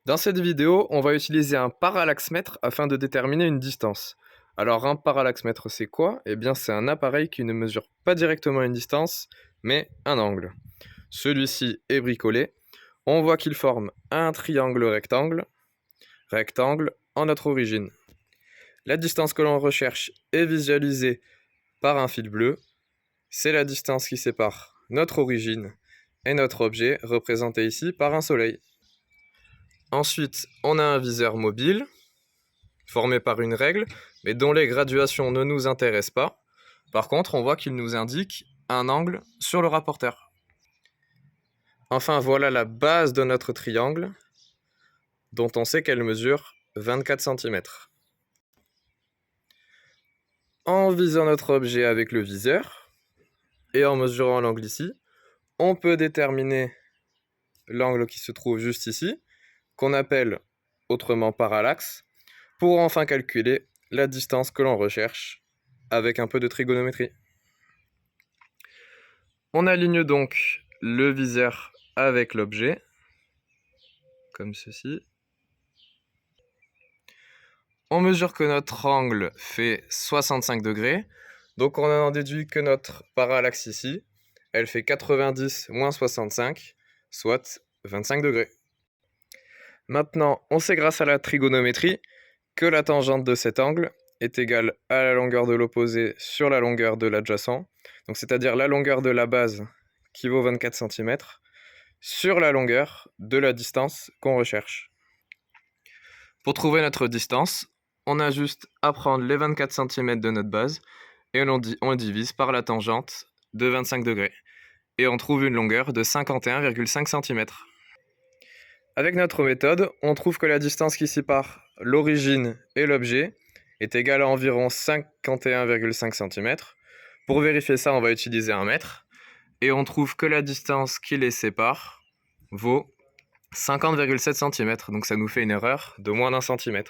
Dans cette vidéo, on va utiliser un parallaxe-mètre afin de déterminer une distance. Alors un parallaxe-mètre, c'est quoi? Eh bien c'est un appareil qui ne mesure pas directement une distance, mais un angle. Celui-ci est bricolé. On voit qu'il forme un triangle rectangle, en notre origine. La distance que l'on recherche est visualisée par un fil bleu. C'est la distance qui sépare notre origine et notre objet, représenté ici par un soleil. Ensuite, on a un viseur mobile, formé par une règle, mais dont les graduations ne nous intéressent pas. Par contre, on voit qu'il nous indique un angle sur le rapporteur. Enfin, voilà la base de notre triangle, dont on sait qu'elle mesure 24 cm. En visant notre objet avec le viseur, et en mesurant l'angle ici, on peut déterminer l'angle qui se trouve juste ici, qu'on appelle autrement parallaxe, pour enfin calculer la distance que l'on recherche avec un peu de trigonométrie. On aligne donc le viseur avec l'objet, comme ceci. On mesure que notre angle fait 65 degrés, donc on en déduit que notre parallaxe ici, elle fait 90 moins 65, soit 25 degrés. Maintenant, on sait grâce à la trigonométrie que la tangente de cet angle est égale à la longueur de l'opposé sur la longueur de l'adjacent, donc c'est-à-dire la longueur de la base qui vaut 24 cm, sur la longueur de la distance qu'on recherche. Pour trouver notre distance, on a juste à prendre les 24 cm de notre base et on divise par la tangente de 25 degrés. Et on trouve une longueur de 51,5 cm. Avec notre méthode, on trouve que la distance qui sépare l'origine et l'objet est égale à environ 51,5 cm. Pour vérifier ça, on va utiliser un mètre. Et on trouve que la distance qui les sépare vaut 50,7 cm. Donc ça nous fait une erreur de moins d'1 cm.